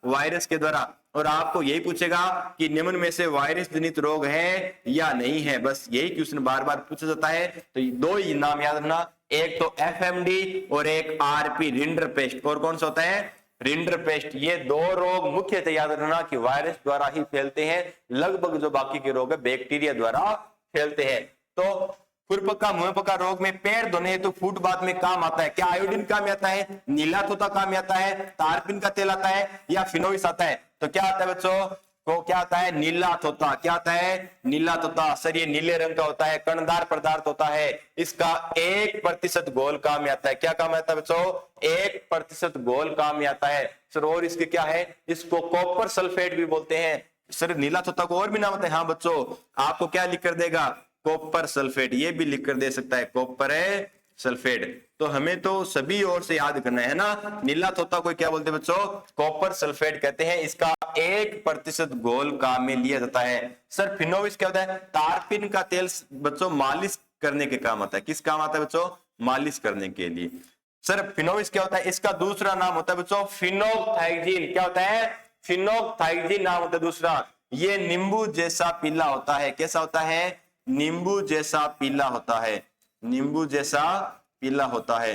वायरस के द्वारा। और आपको यही पूछेगा कि निम्न में से वायरस जनित रोग है या नहीं है, बस यही क्वेश्चन बार बार पूछा जाता है। तो दो ही नाम याद रखना, एक तो एफएमडी और एक आरपी, रिंडरपेस्ट। और कौन सा होता है? रिंडरपेस्ट। ये दो रोग मुख्यतः याद रखना कि वायरस द्वारा ही फैलते हैं। लगभग जो बाकी के रोग है बैक्टीरिया द्वारा फैलते हैं। तो खुरपक्का मुंह पक्का रोग में पैर धोने हेतु फुट बाथ में काम आता है। क्या आयोडीन काम आता है? नीला तोता काम आता है? तारपीन का तेल आता है? या फिनोइस आता है? तो क्या आता है बच्चों? तो क्या आता है? नीला तोता। क्या आता है? नीला तोता। सर ये नीले रंग का होता है, कणदार पदार्थ होता है। इसका 1% घोल काम में आता है। क्या काम आता है बच्चों? 1% घोल काम में आता है। सर और इसके क्या है? इसको कॉपर सल्फेट भी बोलते हैं। सर नीला तोता को और भी नाम होता है? हाँ बच्चों, आपको क्या लिख कर देगा? Copper sulphate. ये भी लिख कर दे सकता है, कॉपर है सल्फेट। तो हमें तो सभी ओर से याद करना है ना। नीला तोता को क्या बोलते हैं बच्चों? कॉपर सल्फेट कहते हैं। इसका 1% घोल काम में लिया जाता है। सर फिनोइस क्या होता है? तारपीन का तेल बच्चों मालिश करने के काम आता है। किस काम आता है बच्चों? मालिश करने के लिए। सर फिनोइस क्या होता है? इसका दूसरा नाम होता है बच्चों फिनोक्थाइजीन। क्या होता है? फिनोक्थाइजीन नाम होता है दूसरा। ये नींबू जैसा पीला होता है। कैसा होता है? नींबू जैसा पीला होता है। नींबू जैसा पीला होता है।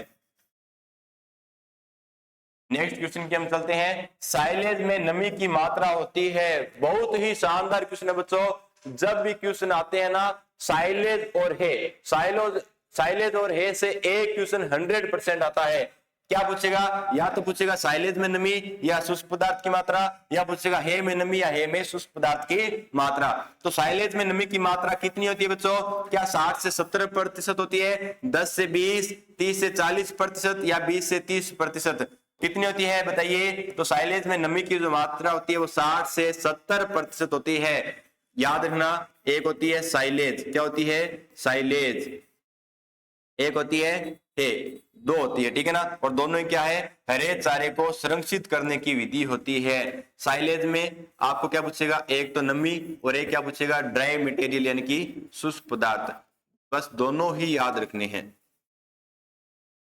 नेक्स्ट क्वेश्चन की हम चलते हैं। साइलेज में नमी की मात्रा होती है। बहुत ही शानदार क्वेश्चन है बच्चों। जब भी क्वेश्चन आते हैं ना साइलेज और है, साइलेज और है से एक क्वेश्चन 100% आता है। क्या पूछेगा? या तो पूछेगा साइलेज में नमी या शुष्क पदार्थ की मात्रा, या पूछेगा हे में नमी या हे में शुष्क पदार्थ की मात्रा। तो साइलेज में नमी की मात्रा कितनी होती है बच्चों? क्या 60 से 70% होती है? 10 से 20, 30 से 40% या 20 से 30%? कितनी होती है बताइए? तो साइलेज में नमी की जो मात्रा होती है वो 60 से 70% होती है। याद रखना, एक होती है साइलेज। क्या होती है? साइलेज। एक होती है हे, दो होती है, ठीक है ना। और दोनों ही क्या है? हरे चारे को संरक्षित करने की विधि होती है। साइलेज में आपको क्या पूछेगा? एक तो नमी और एक क्या पूछेगा? ड्राई मटेरियल यानी कि शुष्क पदार्थ। बस दोनों ही याद रखने हैं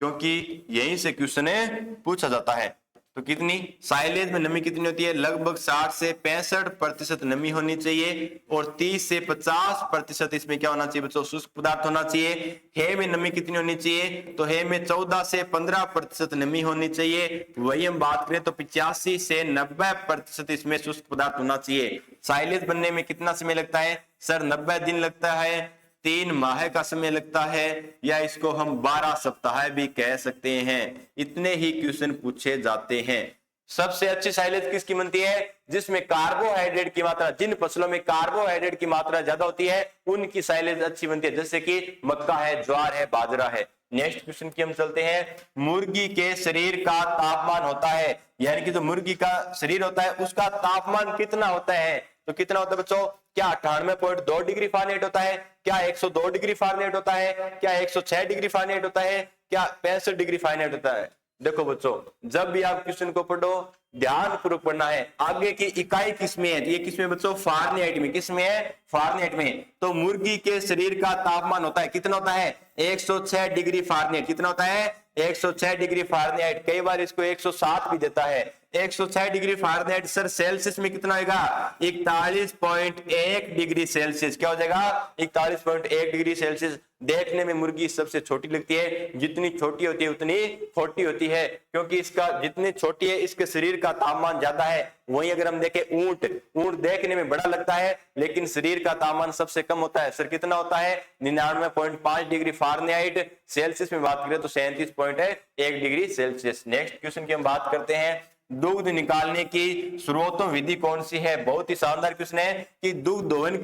क्योंकि यहीं से क्वेश्चन पूछा जाता है। तो कितनी साइलेज में नमी कितनी होती है, लगभग 60 से 65% नमी होनी चाहिए और 30 से 50% इसमें क्या होना चाहिए बच्चों, शुष्क पदार्थ होना चाहिए। हे में नमी कितनी होनी चाहिए, तो हे में 14 से 15% नमी होनी चाहिए। वही हम बात करें तो 85 से 90% इसमें शुष्क पदार्थ होना चाहिए। साइलेज बनने में कितना समय लगता है सर, 90 दिन लगता है, 3 माह का समय लगता है, या इसको हम 12 सप्ताह भी कह सकते हैं। इतने ही क्वेश्चन पूछे जाते हैं। सबसे अच्छी साइलेज किसकी बनती है, जिसमें कार्बोहाइड्रेट की मात्रा, जिन फसलों में कार्बोहाइड्रेट की मात्रा ज्यादा होती है उनकी साइलेज अच्छी बनती है, जैसे कि मक्का है, ज्वार है, बाजरा है। नेक्स्ट क्वेश्चन की हम चलते हैं। मुर्गी के शरीर का तापमान होता है, यानी कि जो मुर्गी का शरीर होता है उसका तापमान कितना होता है, तो कितना होता है बच्चों, क्या 98.2 डिग्री फ़ारेनहाइट होता है, क्या 102 डिग्री फ़ारेनहाइट होता है, क्या 106 डिग्री फ़ारेनहाइट होता है, क्या 65 डिग्री फ़ारेनहाइट होता है। देखो बच्चों, जब भी आप क्वेश्चन को पढ़ो ध्यान पूर्वक पढ़ना है। आगे की इकाई किसमें है, ये किसमें बच्चों, फ़ारेनहाइट में। किसमें है, फ़ारेनहाइट में। तो मुर्गी के शरीर का तापमान होता है, कितना होता है, 106 डिग्री फ़ारेनहाइट। कितना होता है, 106 डिग्री फ़ारेनहाइट। कई बार इसको 107 भी देता है। 106 डिग्री फ़ारेनहाइट सर सेल्सियस में कितना होगा, 41.1 डिग्री सेल्सियस। क्या हो जाएगा, 41.1 डिग्री सेल्सियस। देखने में मुर्गी सबसे छोटी लगती है, जितनी छोटी होती है उतनी खोटी होती है, क्योंकि इसका जितनी छोटी है इसके शरीर का तापमान ज्यादा है। वहीं अगर हम देखें ऊंट, ऊंट देखने में बड़ा लगता है लेकिन शरीर का तापमान सबसे कम होता है। सर कितना होता है, 99.5 डिग्री फ़ारेनहाइट। सेल्सियस में बात करें तो 37.1 डिग्री सेल्सियस। नेक्स्ट क्वेश्चन की हम बात करते हैं। दूध निकालने की स्रोतों विधि कौन सी है। बहुत ही शानदार क्वेश्चन है कि दूध दोहन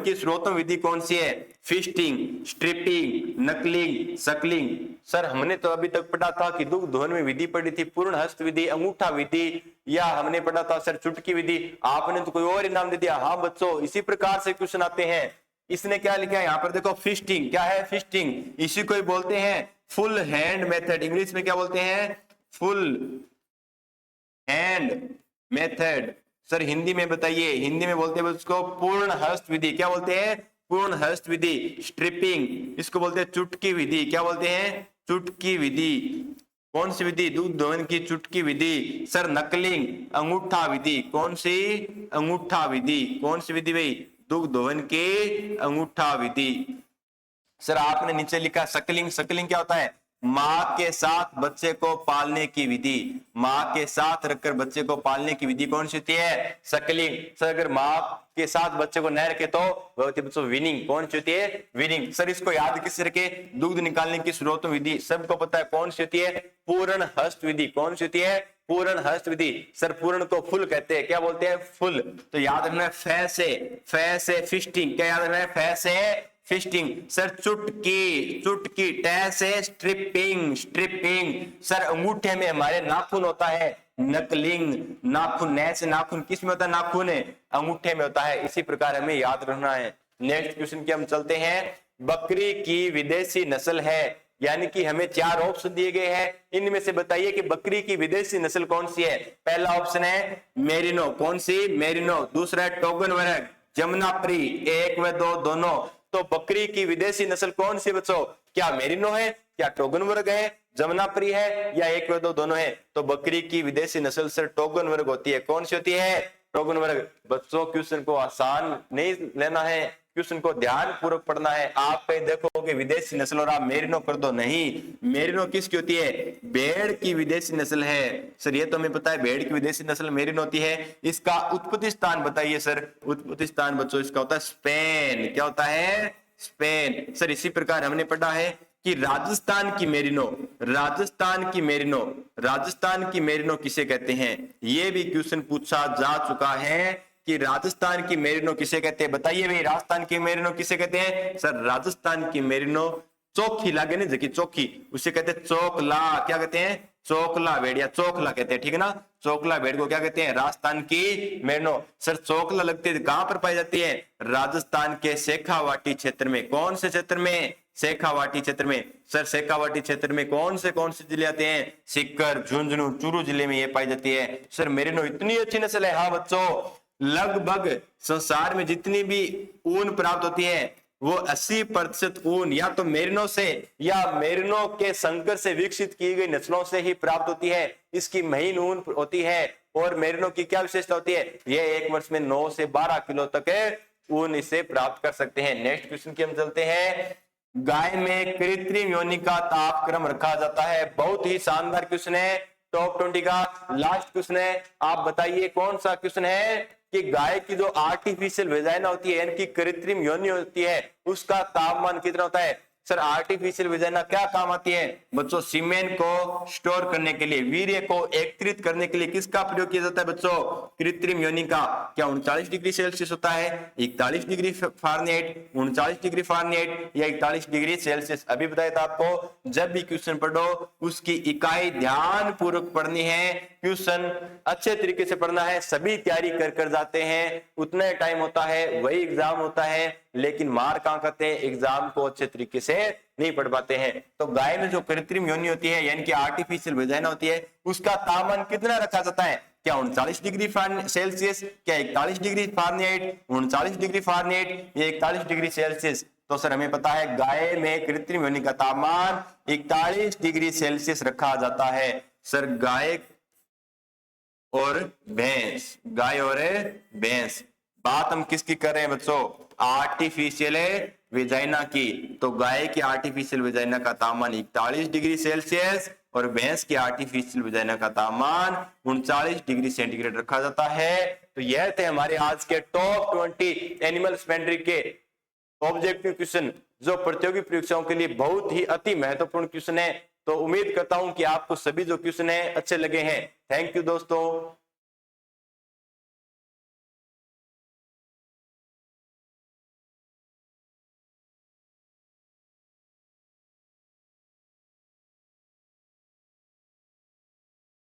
की स्रोतों विधि कौन सी है। Fisting, striping, नकलिंग, Suckling. सर हमने तो अभी तक पढ़ा था कि दूध दोहन में विधि पढ़ी थी पूर्ण हस्त विधि, अंगूठा विधि, या हमने पढ़ा था सर चुटकी विधि। आपने तो कोई और ही नाम दे दिया। हाँ बच्चों, इसी प्रकार से क्वेश्चन आते हैं। इसने क्या लिखा है यहाँ पर, देखो फिस्टिंग। क्या है फिस्टिंग, इसी को बोलते हैं फुल हैंड मेथड। इंग्लिश में क्या बोलते हैं, full hand method. Sir Hindi में बताइए, हिंदी में बोलते हैं उसको पूर्ण हस्त विधि। क्या बोलते हैं, पूर्ण हस्त विधि। स्ट्रिपिंग, इसको बोलते हैं चुटकी विधि। क्या बोलते हैं, चुटकी विधि। कौन सी विधि, दूध दोहन की चुटकी विधि। सर नकलिंग, अंगूठा विधि। कौन सी, अंगूठा विधि। कौन सी विधि भाई, दूध दोहन के अंगूठा विधि। सर आपने नीचे लिखा सकलिंग। सकलिंग क्या होता है, माँ के साथ बच्चे को पालने की विधि। माँ के साथ रखकर बच्चे को पालने की विधि कौन सी होती है, सकलिंग। सर अगर माँ के साथ बच्चे को न रखे तो वह होती है बच्चों विनिंग। कौन सी होती है, विनिंग। सर इसको याद किससे रखे, दूध निकालने की स्रोतों विधि सबको पता है कौन सी होती है, पूर्ण हस्त विधि। कौन सी होती है, पूर्ण हस्त विधि। सर पूर्ण को फुल कहते हैं। क्या बोलते हैं, फुल। तो याद रखना है फै से फिस्टिंग। क्या याद रखना है, फै से फिस्टिंग। सर चुटकी, चुटकी। टै से स्ट्रिपिंग, स्ट्रिपिंग। सर अंगूठे में हमारे नाखून होता है, नकलिंग। नाखून, नै से नाखून, किस में होता है, नाखून है, अंगूठे में होता है। इसी प्रकार हमें याद रखना है। नेक्स्ट क्वेश्चन की हम चलते हैं। बकरी की विदेशी नस्ल है, यानी कि हमें 4 ऑप्शन दिए गए हैं, इनमें से बताइए कि बकरी की विदेशी नस्ल कौन सी है। पहला ऑप्शन है मेरिनो। कौन सी, मेरिनो। दूसरा है टोगन वर्ग, जमुनाप्री। 1 व 2 दोनों। तो बकरी की विदेशी नस्ल कौन सी बच्चों, क्या मेरिनो है, क्या टोगन वर्ग है, जमुनाप्री है, या 1 व 2 दोनों है। तो बकरी की विदेशी नस्ल से टोगन वर्ग होती है। कौन सी होती है, टोगन वर्ग। बच्चों क्वेश्चन को आसान नहीं लेना है, क्वेश्चन को ध्यान पूर्वक पढ़ना है। आप पे देखोगे विदेशी नस्ल और आप मेरिनो कर दो, नहीं। मेरिनो किसकी होती है, भेड़ की विदेशी नस्ल है। सर ये तो हमें पता है, भेड़ की विदेशी नस्ल मेरिनो होती है। इसका उत्पत्ति स्थान बताइए सर। उत्पत्ति स्थान बच्चों इसका होता है स्पेन। क्या होता है, स्पेन। सर इसी प्रकार हमने पढ़ा है कि राजस्थान की मेरिनो, राजस्थान की मेरिनो, राजस्थान की मेरिनो किसे कहते हैं। ये भी क्वेश्चन पूछा जा चुका है कि राजस्थान की मेरिनो किसे कहते हैं। बताइए भाई, राजस्थान की मेरिनो किसे कहते हैं। सर राजस्थान की मेरिनो चोखी लागे नहीं, जबकि चोखी, उसे कहते हैं चोकला। क्या कहते हैं, चोकला भेड़ या चोखला कहते हैं, ठीक है ना। चोकला भेड़ को क्या कहते हैं, राजस्थान की मेरिनो। सर चोकला लगती है कहां पर पाई जाती है, राजस्थान के शेखावाटी क्षेत्र में। कौन से क्षेत्र में, शेखावाटी क्षेत्र में। सर शेखावाटी क्षेत्र में कौन से जिले आते हैं, सीकर, झुंझुनू, चूरू जिले में ये पाई जाती है। सर मेरिनो इतनी अच्छी नस्ल है। हाँ बच्चों, लगभग संसार में जितनी भी ऊन प्राप्त होती है वो 80% ऊन या तो मेरिनो से या मेरिनो के संकर से विकसित की गई नस्लों से ही प्राप्त होती है। इसकी महीन ऊन होती है और मेरिनो की क्या विशेषता होती है, ये एक वर्ष में 9 से 12 किलो तक ऊन इसे प्राप्त कर सकते हैं। नेक्स्ट क्वेश्चन की हम चलते हैं। गाय में कृत्रिम योनि का तापक्रम रखा जाता है। बहुत ही शानदार क्वेश्चन है, टॉप 20 का लास्ट क्वेश्चन है। आप बताइए कौन सा क्वेश्चन है कि गाय की जो आर्टिफिशियल वेजाइना होती है यानी कि कृत्रिम योनि होती है उसका तापमान कितना होता है। सर आर्टिफिशियल वेजाइना क्या काम आती है बच्चों, सीमेन को स्टोर करने के लिए, वीर्य को एकत्रित करने के लिए किसका प्रयोग किया जाता है बच्चों, कृत्रिम योनि का। क्या 39 डिग्री सेल्सियस होता है, 41 डिग्री फारेनहाइट, 39 डिग्री फारेनहाइट या 41 डिग्री सेल्सियस। अभी बताया था आपको, जब भी क्वेश्चन पढ़ो उसकी इकाई ध्यान पूर्वक पढ़नी है, क्वेश्चन अच्छे तरीके से पढ़ना है। सभी तैयारी कर जाते हैं, उतना टाइम होता है, वही एग्जाम होता है, लेकिन मार कहां करते हैं, एग्जाम को अच्छे तरीके से नहीं पढ़ पाते हैं। तो गाय में जो कृत्रिम योनि होती है यानी कि आर्टिफिशियल वेजाइना होती है उसका तापमान कितना रखा जाता है, क्या 39 डिग्री सेल्सियस, क्या 41 डिग्री फारेनहाइट, 39 डिग्री फारेनहाइट या 41 डिग्री सेल्सियस। तो सर हमें पता है गाय में कृत्रिम योनि का तापमान 41 डिग्री सेल्सियस रखा जाता है। सर गाय और भैंस, गाय और भैंस, बात हम किसकी कर रहे हैं बच्चों, आर्टिफिशियल वेजाइना की। तो गाय की आर्टिफिशियल वेजाइना का तापमान 41 डिग्री सेल्सियस और भैंस की आर्टिफिशियल वेजाइना का तापमान 39 डिग्री सेंटीग्रेड रखा जाता है। तो यह थे हमारे आज के टॉप 20 एनिमल हस्बेंड्री के ऑब्जेक्टिव क्वेश्चन, जो प्रतियोगी परीक्षाओं के लिए बहुत ही अति महत्वपूर्ण क्वेश्चन है। तो उम्मीद करता हूं कि आपको सभी जो क्वेश्चन है अच्छे लगे हैं। थैंक यू दोस्तों।